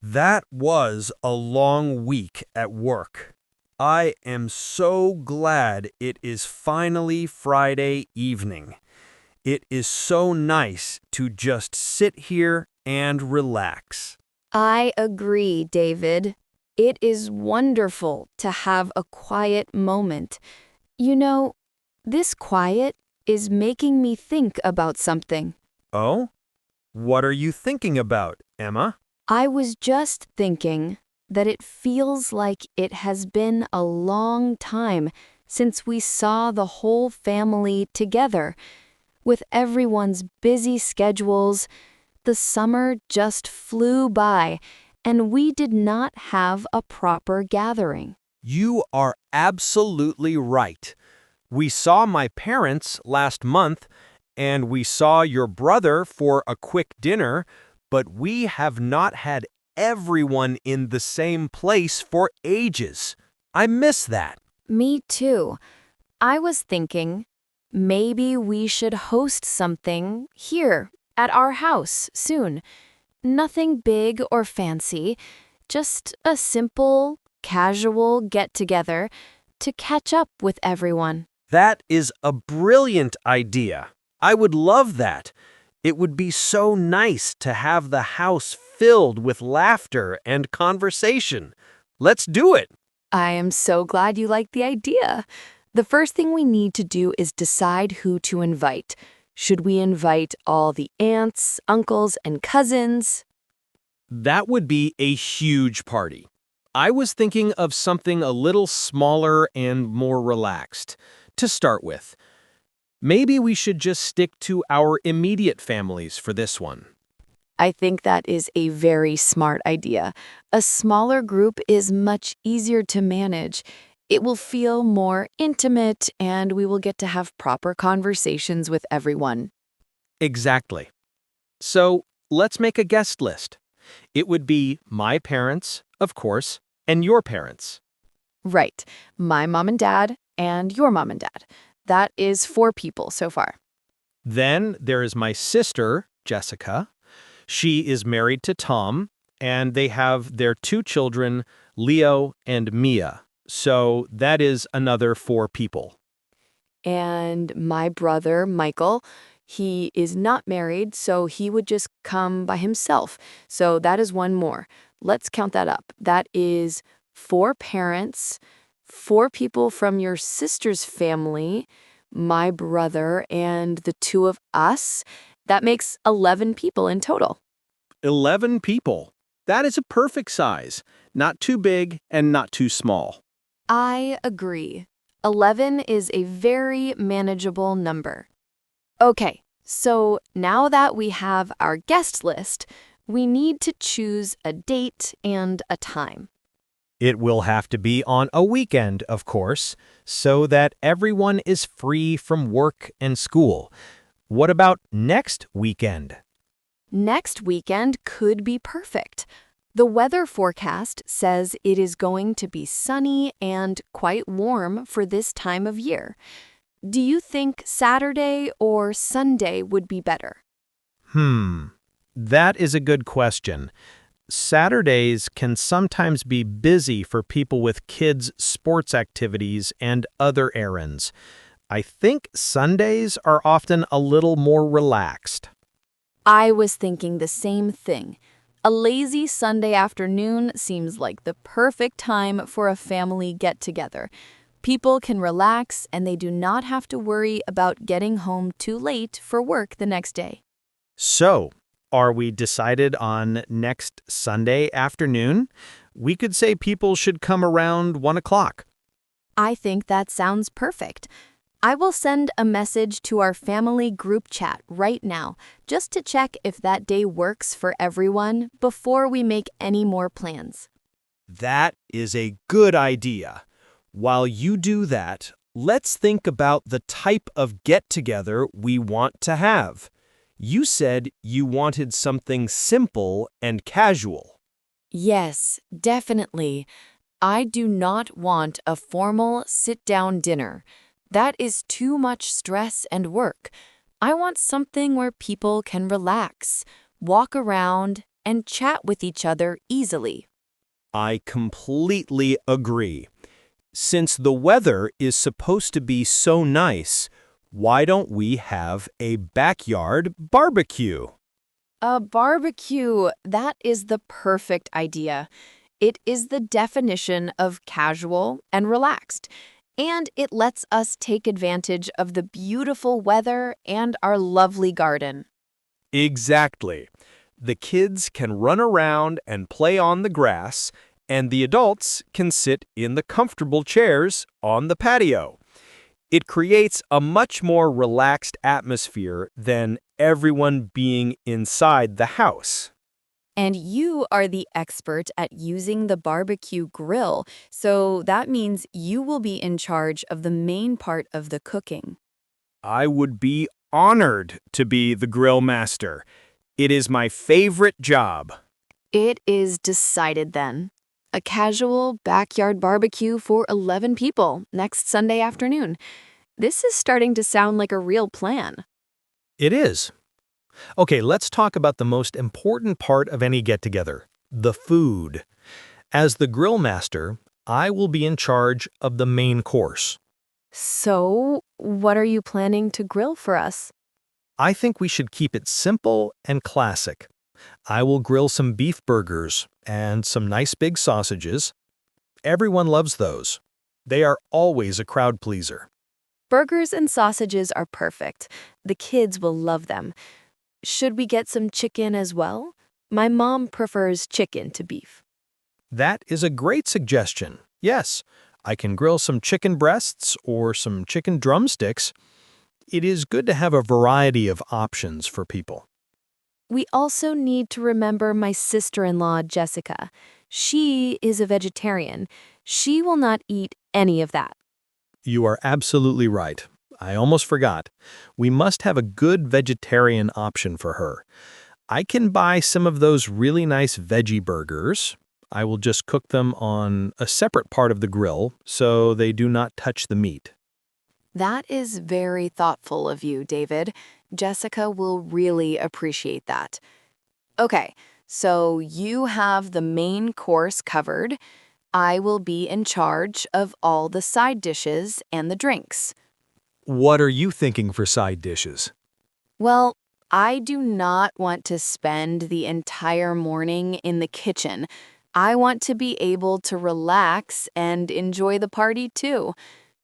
That was a long week at work. I am so glad it is finally Friday evening. It is so nice to just sit here and relax. I agree, David. It is wonderful to have a quiet moment. You know, this quiet is making me think about something. Oh? What are you thinking about, Emma? I was just thinking that it feels like it has been a long time since we saw the whole family together. With everyone's busy schedules, the summer just flew by, and we did not have a proper gathering. You are absolutely right. We saw my parents last month, and we saw your brother for a quick dinner, but we have not had everyone in the same place for ages. I miss that. Me too. I was thinking maybe we should host something here at our house soon. Nothing big or fancy, just a simple, casual get-together to catch up with everyone. That is a brilliant idea. I would love that. It would be so nice to have the house filled with laughter and conversation. Let's do it. I am so glad you like the idea. The first thing we need to do is decide who to invite. Should we invite all the aunts, uncles, and cousins? That would be a huge party. I was thinking of something a little smaller and more relaxed. To start with, maybe we should just stick to our immediate families for this one. I think that is a very smart idea. A smaller group is much easier to manage. It will feel more intimate, and we will get to have proper conversations with everyone. Exactly. So let's make a guest list. It would be my parents, of course, and your parents. Right. My mom and dad, and your mom and dad. That is 4 people so far. Then there is my sister, Jessica. She is married to Tom, and they have their 2 children, Leo and Mia. So that is another 4 people. And my brother, Michael, he is not married, so he would just come by himself. So that is 1 more. Let's count that up. That is 4 parents, 4 people from your sister's family, my brother, and the 2 of us. That makes 11 people in total. 11 people. That is a perfect size. Not too big and not too small. I agree. 11 is a very manageable number. Okay, so now that we have our guest list, we need to choose a date and a time. It will have to be on a weekend, of course, so that everyone is free from work and school. What about next weekend? Next weekend could be perfect. The weather forecast says it is going to be sunny and quite warm for this time of year. Do you think Saturday or Sunday would be better? That is a good question. Saturdays can sometimes be busy for people with kids' sports activities and other errands. I think Sundays are often a little more relaxed. I was thinking the same thing. A lazy Sunday afternoon seems like the perfect time for a family get-together. People can relax and they do not have to worry about getting home too late for work the next day. So, are we decided on next Sunday afternoon? We could say people should come around 1 o'clock. I think that sounds perfect. I will send a message to our family group chat right now just to check if that day works for everyone before we make any more plans. That is a good idea. While you do that, let's think about the type of get-together we want to have. You said you wanted something simple and casual. Yes, definitely. I do not want a formal sit-down dinner. That is too much stress and work. I want something where people can relax, walk around, and chat with each other easily. I completely agree. Since the weather is supposed to be so nice, why don't we have a backyard barbecue? A barbecue, that is the perfect idea. It is the definition of casual and relaxed, and it lets us take advantage of the beautiful weather and our lovely garden. Exactly. The kids can run around and play on the grass, and the adults can sit in the comfortable chairs on the patio. It creates a much more relaxed atmosphere than everyone being inside the house. And you are the expert at using the barbecue grill, so that means you will be in charge of the main part of the cooking. I would be honored to be the grill master. It is my favorite job. It is decided then. A casual backyard barbecue for 11 people next Sunday afternoon. This is starting to sound like a real plan. It is. Okay, let's talk about the most important part of any get-together, the food. As the grill master, I will be in charge of the main course. So, what are you planning to grill for us? I think we should keep it simple and classic. I will grill some beef burgers and some nice big sausages. Everyone loves those. They are always a crowd pleaser. Burgers and sausages are perfect. The kids will love them. Should we get some chicken as well? My mom prefers chicken to beef. That is a great suggestion. Yes, I can grill some chicken breasts or some chicken drumsticks. It is good to have a variety of options for people. We also need to remember my sister-in-law, Jessica. She is a vegetarian. She will not eat any of that. You are absolutely right. I almost forgot. We must have a good vegetarian option for her. I can buy some of those really nice veggie burgers. I will just cook them on a separate part of the grill so they do not touch the meat. That is very thoughtful of you, David. Jessica will really appreciate that. Okay, so you have the main course covered. I will be in charge of all the side dishes and the drinks. What are you thinking for side dishes? Well, I do not want to spend the entire morning in the kitchen. I want to be able to relax and enjoy the party too.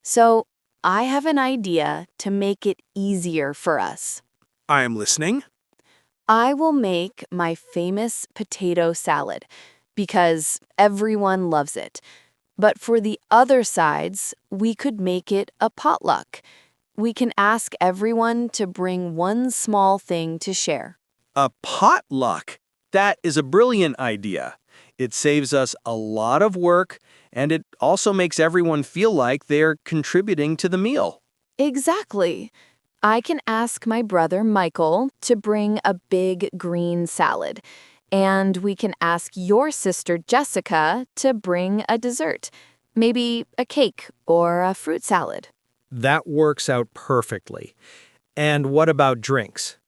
So I have an idea to make it easier for us. I am listening. I will make my famous potato salad because everyone loves it. But for the other sides, we could make it a potluck. We can ask everyone to bring one small thing to share. A potluck. That is a brilliant idea. It saves us a lot of work, and it also makes everyone feel like they're contributing to the meal. Exactly. I can ask my brother Michael to bring a big green salad. And we can ask your sister Jessica to bring a dessert, maybe a cake or a fruit salad. That works out perfectly. And what about drinks?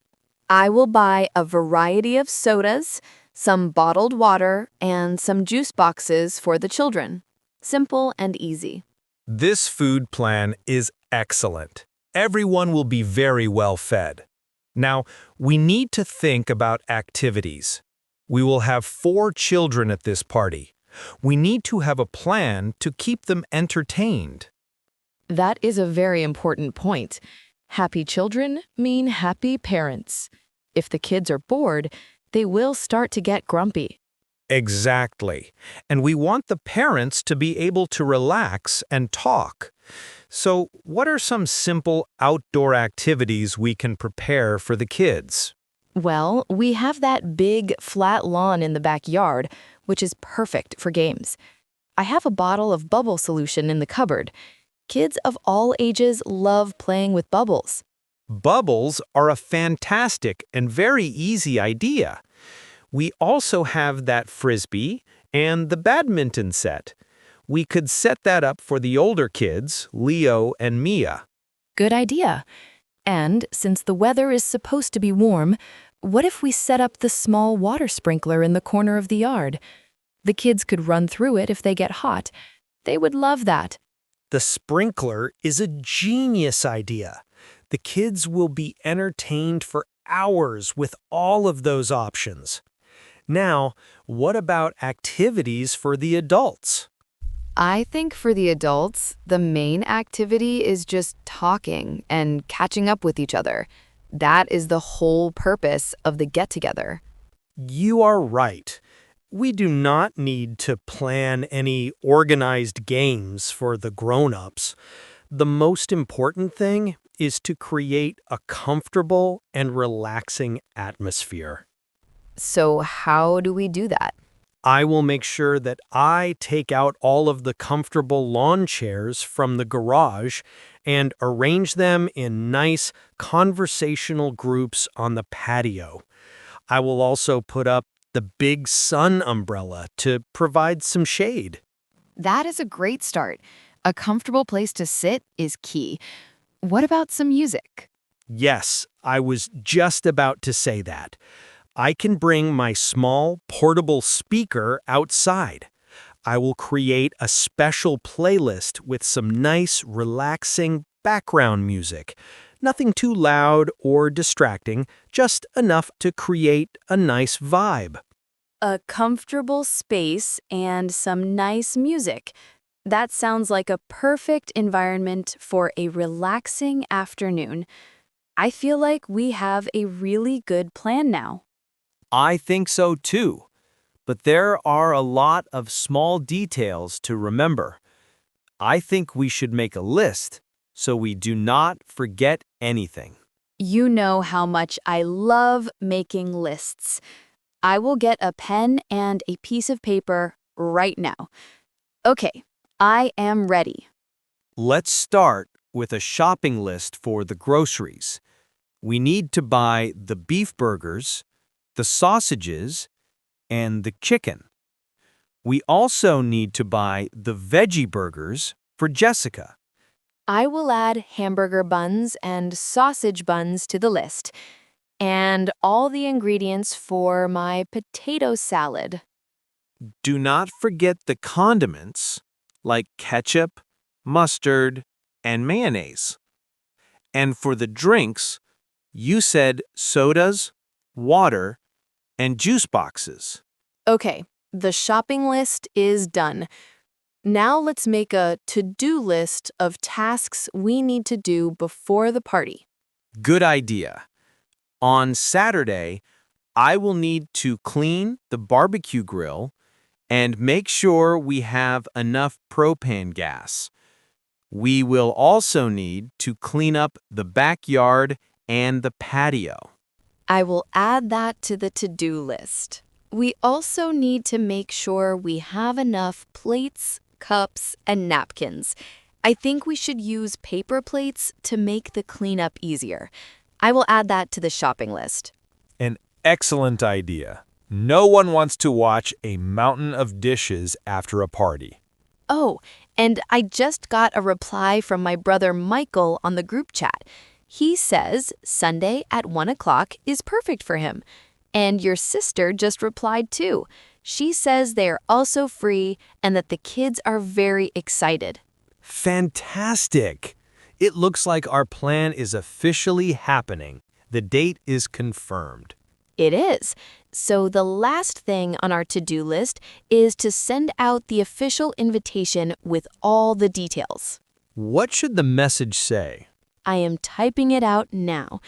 I will buy a variety of sodas, some bottled water, and some juice boxes for the children. Simple and easy. This food plan is excellent. Everyone will be very well fed. Now, we need to think about activities. We will have 4 children at this party. We need to have a plan to keep them entertained. That is a very important point. Happy children mean happy parents. If the kids are bored, they will start to get grumpy. Exactly. And we want the parents to be able to relax and talk. So, what are some simple outdoor activities we can prepare for the kids? Well, we have that big, flat lawn in the backyard, which is perfect for games. I have a bottle of bubble solution in the cupboard. Kids of all ages love playing with bubbles. Bubbles are a fantastic and very easy idea. We also have that frisbee and the badminton set. We could set that up for the older kids, Leo and Mia. Good idea. And since the weather is supposed to be warm, What if we set up the small water sprinkler in the corner of the yard? The kids could run through it if they get hot. They would love that. The sprinkler is a genius idea. The kids will be entertained for hours with all of those options. Now, what about activities for the adults? I think for the adults, the main activity is just talking and catching up with each other. That is the whole purpose of the get-together. You are right. We do not need to plan any organized games for the grown-ups. The most important thing is to create a comfortable and relaxing atmosphere. So how do we do that? I will make sure that I take out all of the comfortable lawn chairs from the garage and arrange them in nice conversational groups on the patio. I will also put up the big sun umbrella to provide some shade. That is a great start. A comfortable place to sit is key. What about some music? Yes, I was just about to say that. I can bring my small portable speaker outside. I will create a special playlist with some nice, relaxing background music. Nothing too loud or distracting, just enough to create a nice vibe. A comfortable space and some nice music. That sounds like a perfect environment for a relaxing afternoon. I feel like we have a really good plan now. I think so too, but there are a lot of small details to remember. I think we should make a list so we do not forget anything. You know how much I love making lists. I will get a pen and a piece of paper right now. Okay, I am ready. Let's start with a shopping list for the groceries. We need to buy the beef burgers, the sausages, and the chicken. We also need to buy the veggie burgers for Jessica. I will add hamburger buns and sausage buns to the list, and all the ingredients for my potato salad. Do not forget the condiments like ketchup, mustard, and mayonnaise. And for the drinks, you said sodas, water, and juice boxes. Okay, the shopping list is done. Now let's make a to-do list of tasks we need to do before the party. Good idea. On Saturday, I will need to clean the barbecue grill and make sure we have enough propane gas. We will also need to clean up the backyard and the patio. I will add that to the to-do list. We also need to make sure we have enough plates, cups, and napkins. I think we should use paper plates to make the cleanup easier. I will add that to the shopping list. An excellent idea. No one wants to watch a mountain of dishes after a party. Oh, and I just got a reply from my brother Michael on the group chat. He says Sunday at 1 o'clock is perfect for him. And your sister just replied too. She says they are also free and that the kids are very excited. Fantastic! It looks like our plan is officially happening. The date is confirmed. It is. So the last thing on our to-do list is to send out the official invitation with all the details. What should the message say? I am typing it out now.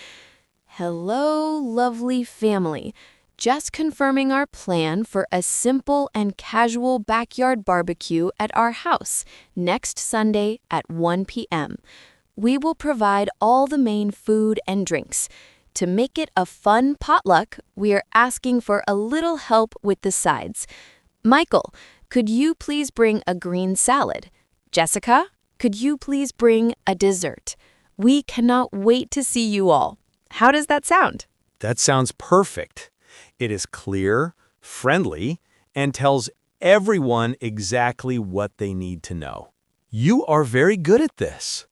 Hello, lovely family. Just confirming our plan for a simple and casual backyard barbecue at our house next Sunday at 1 p.m. We will provide all the main food and drinks. To make it a fun potluck, we are asking for a little help with the sides. Michael, could you please bring a green salad? Jessica, could you please bring a dessert? We cannot wait to see you all. How does that sound? That sounds perfect. It is clear, friendly, and tells everyone exactly what they need to know. You are very good at this.